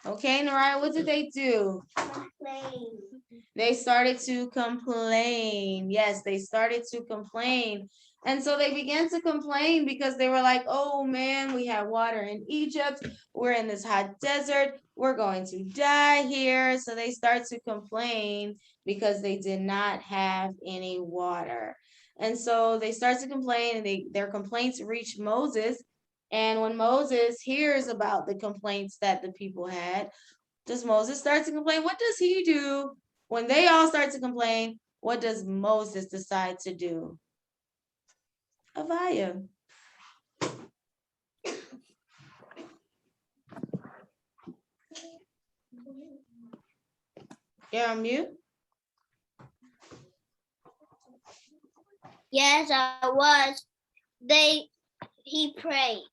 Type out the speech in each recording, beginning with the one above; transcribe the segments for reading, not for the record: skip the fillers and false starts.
Okay, Naraya, what did they do? Complain. They started to complain. Yes, they started to complain. And so they began to complain because they were like, oh man, we have water in Egypt. We're in this hot desert. We're going to die here. So they start to complain because they did not have any water. And so they start to complain and their complaints reach Moses. And when Moses hears about the complaints that the people had, does Moses start to complain? What does he do? When they all start to complain, what does Moses decide to do? Avaya. You're on mute? Yes, I was. He prayed.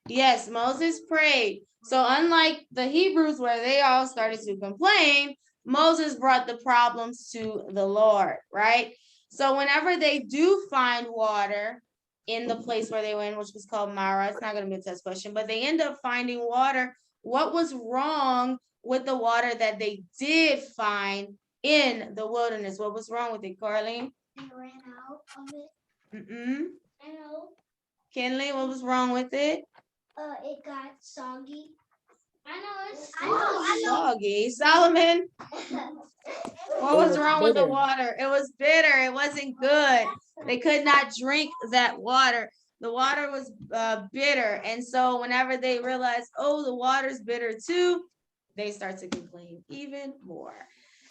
Yes, Moses prayed. So unlike the Hebrews where they all started to complain, Moses brought the problems to the Lord, right? So whenever they do find water in the place where they went, which was called Mara, it's not going to be a test question, but they end up finding water. What was wrong with the water that they did find in the wilderness? What was wrong with it, Carlene? They ran out of it. I know. Kinley, what was wrong with it? It got soggy. I know. Soggy. Solomon, what was wrong with the water? It was bitter. It wasn't good. They could not drink that water. The water was bitter. And so whenever they realized, oh, the water's bitter too, they start to complain even more.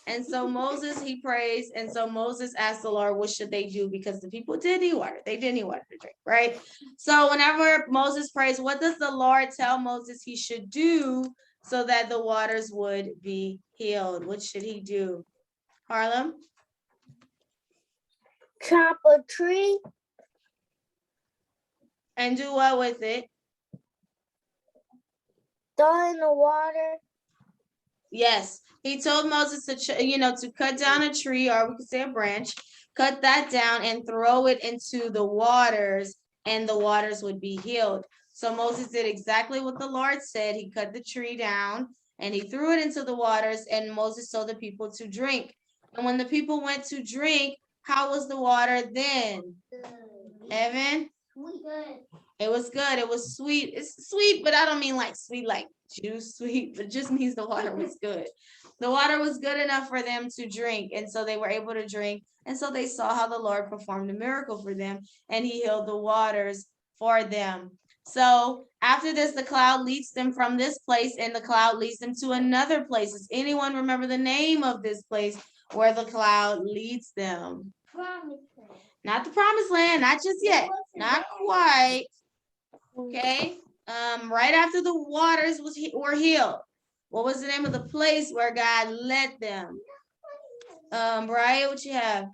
And so Moses, he prays. And so Moses asked the Lord, what should they do? Because the people did need water. They did need water to drink, right? So whenever Moses prays, what does the Lord tell Moses he should do so that the waters would be healed? What should he do? Harlem? Chop a tree. And do what with it? Throw in the water. Yes, he told Moses to, to cut down a tree, or we could say a branch, cut that down and throw it into the waters, and the waters would be healed. So Moses did exactly what the Lord said. He cut the tree down and he threw it into the waters, and Moses told the people to drink. And when the people went to drink, how was the water then? Evan? Good. It was good. It was sweet. It's sweet, but I don't mean like sweet, like juice sweet. It just means the water was good. The water was good enough for them to drink. And so they were able to drink. And so they saw how the Lord performed a miracle for them, and he healed the waters for them. So after this, the cloud leads them from this place, and the cloud leads them to another place. Does anyone remember the name of this place where the cloud leads them? Promised land. Not the promised land, not just yet. Not quite. Okay. Right after the waters were healed, what was the name of the place where God led them? Brian, what you have?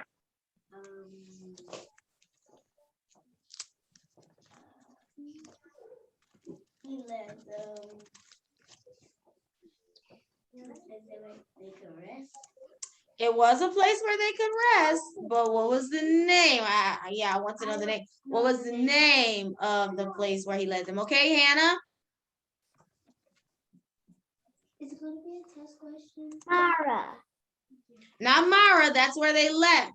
He led them. They could rest. It was a place where they could rest, but what was the name? I want to know the name. What was the name of the place where he led them? Okay, Hannah? Is it going to be a test question? Mara. Not Mara, that's where they left.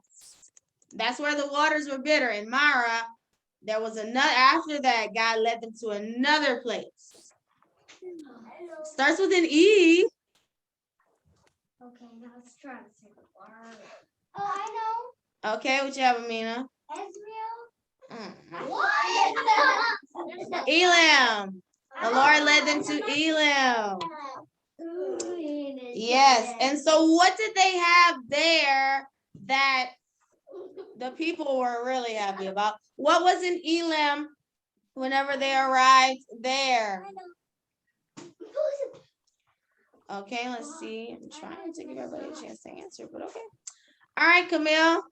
That's where the waters were bitter. In Mara, there was another, after that, God led them to another place. Starts with an E. Okay, now let's try to say the word. Oh, I know. Okay, what you have, Amina? Israel. What? Elam. The Lord led them to Elam. Yes, and so what did they have there that the people were really happy about? What was in Elam whenever they arrived there? Okay, let's see. I'm trying to give everybody a chance to answer, but okay. All right, Camille.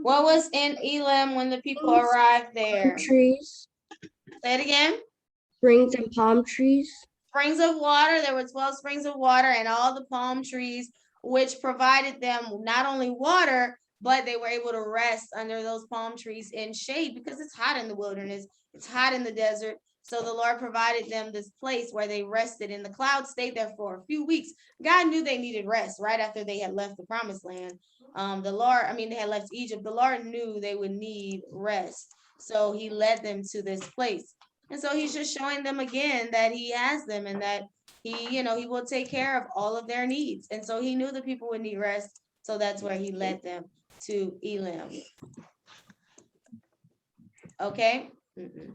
What was in Elam when the people arrived there? Trees. Say it again. Springs and palm trees. Springs of water. There were 12 springs of water and all the palm trees, which provided them not only water, but they were able to rest under those palm trees in shade because it's hot in the wilderness. It's hot in the desert. So the Lord provided them this place where they rested, and the cloud stayed there for a few weeks. God knew they needed rest right after they had left the promised land. They had left Egypt. The Lord knew they would need rest. So he led them to this place. And so he's just showing them again that he has them and that he will take care of all of their needs. And so he knew the people would need rest. So that's where he led them to Elim. Okay. Mm-mm.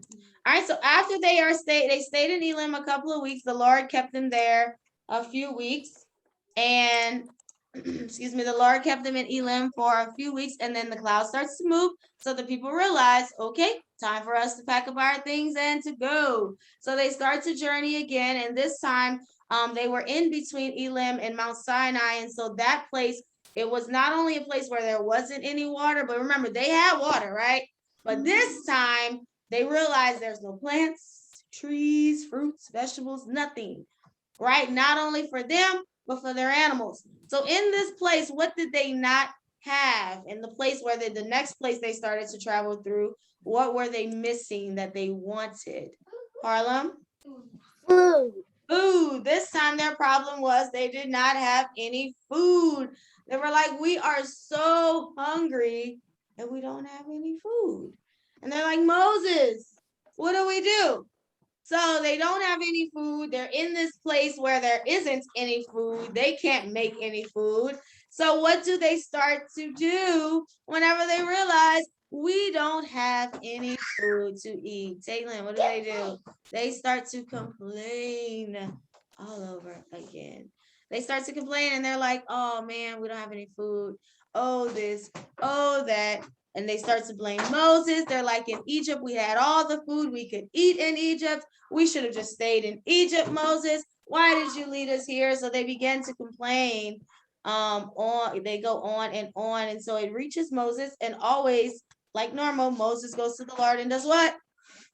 All right. So after they stayed in Elim a couple of weeks. The Lord kept them there a few weeks, and excuse me, the Lord kept them in Elim for a few weeks, and then the cloud starts to move. So the people realize, okay, time for us to pack up our things and to go. So they start to journey again, and this time they were in between Elim and Mount Sinai, and so that place, it was not only a place where there wasn't any water, but remember, they had water, right? But this time they realized there's no plants, trees, fruits, vegetables, nothing, right? Not only for them, but for their animals. So in this place, what did they not have? In the place where the next place they started to travel through, what were they missing that they wanted? Harlem? Food. Food. This time their problem was they did not have any food. They were like, we are so hungry and we don't have any food. And they're like, Moses, what do we do? So they don't have any food. They're in this place where there isn't any food. They can't make any food. So what do they start to do whenever they realize we don't have any food to eat? Taylor, what do? They start to complain all over again. They start to complain and they're like, oh man, we don't have any food. Oh, this, oh, that. And they start to blame Moses. They're like, in Egypt, we had all the food we could eat in Egypt. We should have just stayed in Egypt, Moses. Why did you lead us here? So they began to complain. They go on. And so it reaches Moses, and always, like normal, Moses goes to the Lord and does what?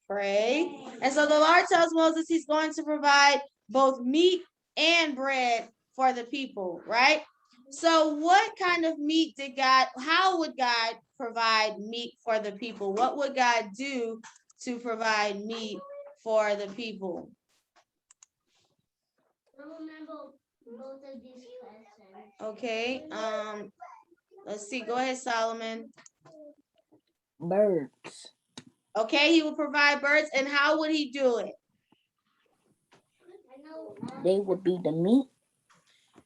Pray. And so the Lord tells Moses he's going to provide both meat and bread for the people, right? So what kind of meat how would God provide meat for the people? What would God do to provide meat for the people? I remember both of these questions. Okay, let's see, go ahead, Solomon. Birds. Okay, he will provide birds, and how would he do it? They would be the meat.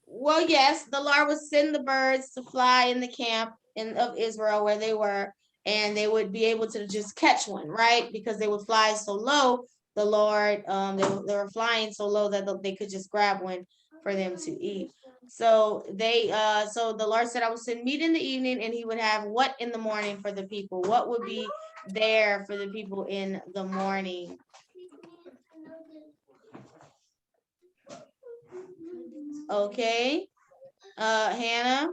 Well, yes, the Lord would send the birds to fly in the camp of Israel where they were, and they would be able to just catch one, right? Because they would fly so low, the Lord, they were flying so low that they could just grab one for them to eat. So so the Lord said, I will send meat in the evening, and he would have what in the morning for the people? What would be there for the people in the morning? Okay, Hannah.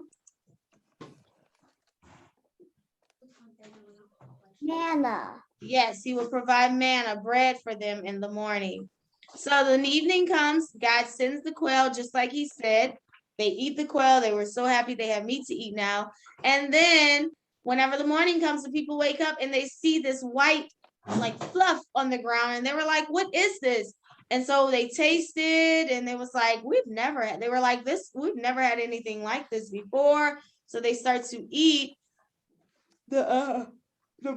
Manna. Yes, he will provide manna, bread for them in the morning. So the evening comes, God sends the quail, just like he said. They eat the quail. They were so happy they have meat to eat now. And then whenever the morning comes, the people wake up and they see this white like fluff on the ground. And they were like, what is this? And so they tasted and they was like, we've never had anything like this before. So they start to eat the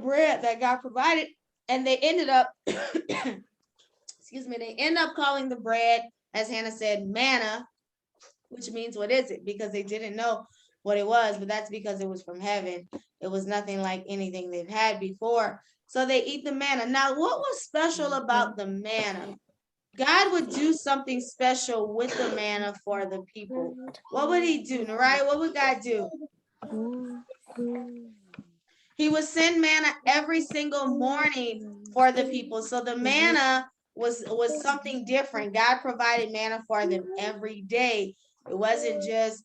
bread that God provided, and they ended up they end up calling the bread, as Hannah said, manna, which means what is it? Because they didn't know what it was, but that's because it was from heaven. It was nothing like anything they've had before. So they eat the manna. Now, what was special about the manna? God would do something special with the manna for the people. What would he do, Nariah? What would God do? He would send manna every single morning for the people. So the manna was something different. God provided manna for them every day. It wasn't just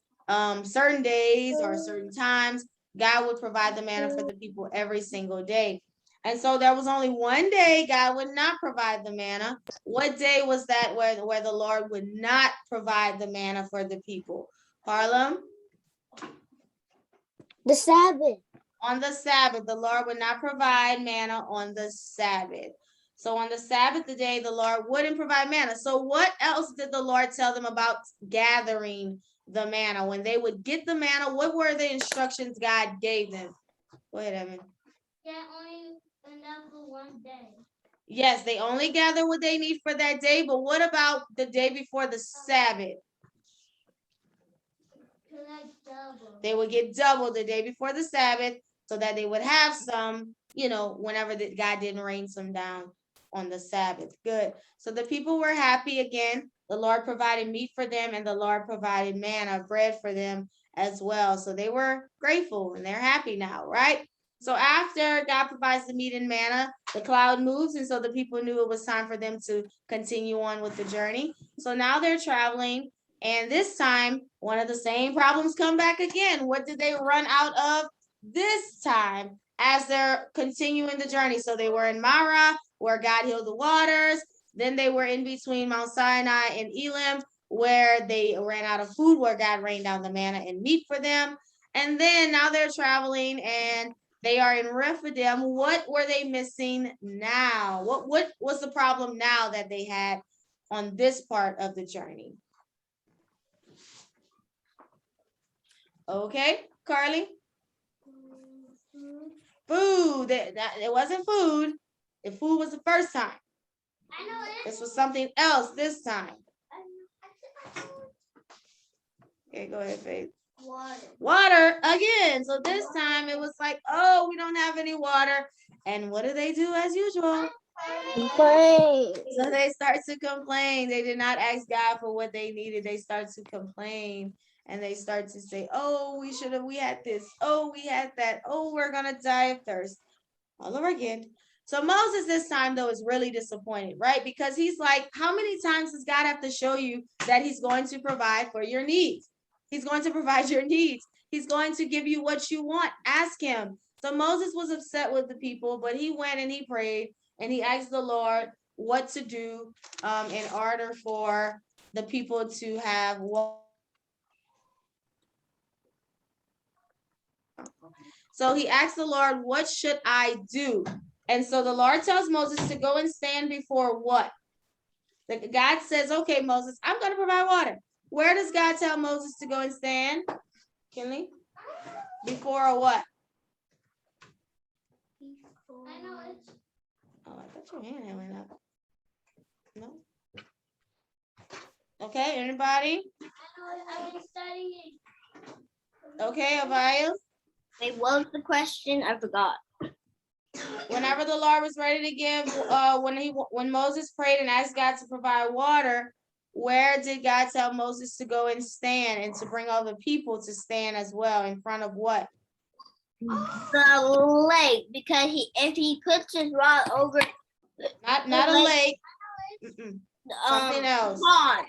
certain days or certain times. God would provide the manna for the people every single day. And so there was only one day God would not provide the manna. What day was that where the Lord would not provide the manna for the people? Harlem? The Sabbath. On the Sabbath, the Lord would not provide manna on the Sabbath. So on the Sabbath day, the Lord wouldn't provide manna. So what else did the Lord tell them about gathering the manna? When they would get the manna, what were the instructions God gave them? Go ahead, Evan. Yeah, only enough for one day. Yes, they only gather what they need for that day, but what about the day before the Sabbath? Collect double. They would get double the day before the Sabbath so that they would have some, whenever God didn't rain some down on the Sabbath. Good. So the people were happy again. The Lord provided meat for them, and the Lord provided manna, bread for them as well. So they were grateful and they're happy now, right? So after God provides the meat and manna, the cloud moves, and so the people knew it was time for them to continue on with the journey. So now they're traveling, and this time, one of the same problems come back again. What did they run out of this time as they're continuing the journey? So they were in Marah, where God healed the waters. Then they were in between Mount Sinai and Elim, where they ran out of food, where God rained down the manna and meat for them. And then now they're traveling and they are in Rephidim. What were they missing now? What was the problem now that they had on this part of the journey? Okay, Carly? Food. It wasn't food. If food was the first time. I know it. This was something else this time. Okay, go ahead, Faith. Water. Water again. So this time it was like, oh, we don't have any water. And what do they do as usual? Complain. So they start to complain. They did not ask God for what they needed. They start to complain and they start to say, oh, we had this. Oh, we had that. Oh, we're going to die of thirst. All over again. So Moses this time, though, is really disappointed, right? Because he's like, how many times does God have to show you that he's going to provide for your needs? He's going to provide your needs. He's going to give you what you want. Ask him. So Moses was upset with the people, but he went and he prayed and he asked the Lord what to do in order for the people to have water. So he asked the Lord, what should I do? And so the Lord tells Moses to go and stand before what? God says, okay, Moses, I'm going to provide water. Where does God tell Moses to go and stand? Kinley? Before what? I know it. Oh, I thought your hand went up. No? Okay, anybody? I know it. I've been studying. Okay, Avaya. Wait, what was the question? I forgot. Whenever the Lord was ready to give, when Moses prayed and asked God to provide water, where did God tell Moses to go and stand and to bring all the people to stand as well in front of what? The lake, because if he puts his rod over Not a lake. Something else. pond.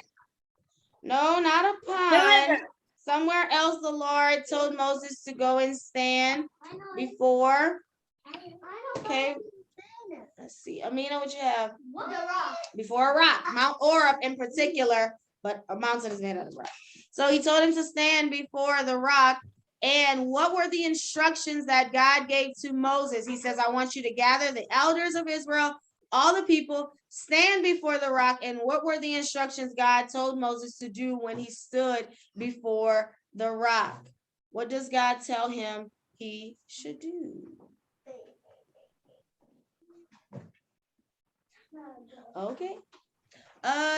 No, not a The pond. river. Somewhere else the Lord told Moses to go and stand I know it. before. I know. Okay. Let's see. Amina, what you have? What? The rock. Before a rock. Mount Oreb in particular, but a mountain is made out of rock. So he told him to stand before the rock. And what were the instructions that God gave to Moses? He says, I want you to gather the elders of Israel, all the people, stand before the rock. And what were the instructions God told Moses to do when he stood before the rock? What does God tell him he should do? Okay.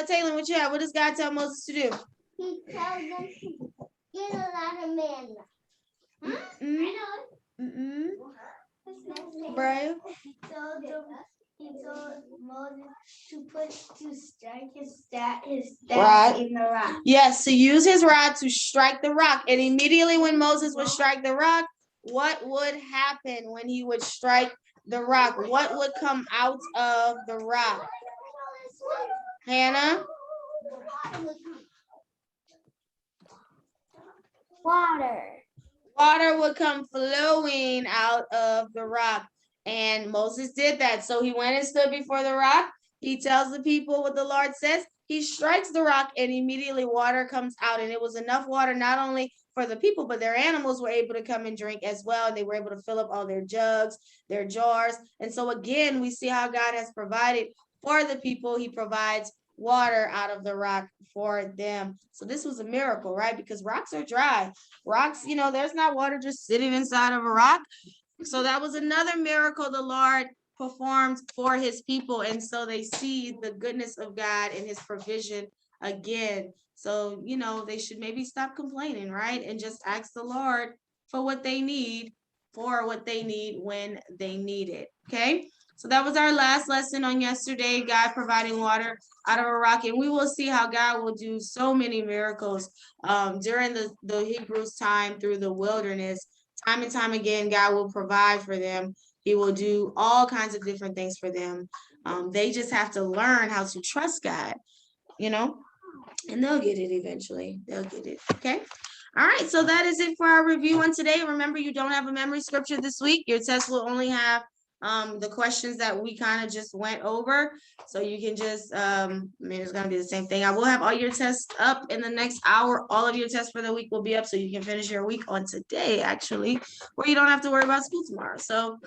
Taylor, what you have? What does God tell Moses to do? He tells them to get a lot of manna. Mm-mm. I know it. Brian? He told Moses to strike his staff Right. in the rock. Yes, to use his rod to strike the rock. And immediately when Moses would strike the rock, what would happen when he would strike the rock? What would come out of the rock? Hannah? Water. Water would come flowing out of the rock. And Moses did that. So he went and stood before the rock. He tells the people what the Lord says. He strikes the rock and immediately water comes out. And it was enough water not only for the people, but their animals were able to come and drink as well. And they were able to fill up all their jugs, their jars. And so again, we see how God has provided for the people. He provides water out of the rock for them. So this was a miracle, right? Because rocks are dry. Rocks, there's not water just sitting inside of a rock. So that was another miracle the Lord performed for his people. And so they see the goodness of God and his provision again. So, they should maybe stop complaining, right? And just ask the Lord for what they need, when they need it. Okay. So that was our last lesson on yesterday, God providing water out of a rock. And we will see how God will do so many miracles during the Hebrews' time through the wilderness. Time and time again, God will provide for them. He will do all kinds of different things for them. They just have to learn how to trust God, and they'll get it eventually. They'll get it. Okay. All right. So that is it for our review on today. Remember, you don't have a memory scripture this week. Your test will only have the questions that we kind of just went over. So you can just, it's going to be the same thing. I will have all your tests up in the next hour. All of your tests for the week will be up so you can finish your week on today, actually, where you don't have to worry about school tomorrow. So,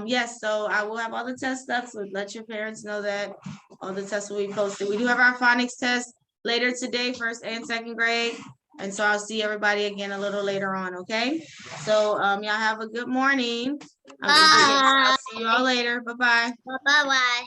yes, so I will have all the tests up. So let your parents know that all the tests will be posted. We do have our phonics test later today, 1st and 2nd grade. And so I'll see everybody again a little later on, okay? So y'all have a good morning. I'll see you all later. Bye-bye. Bye-bye.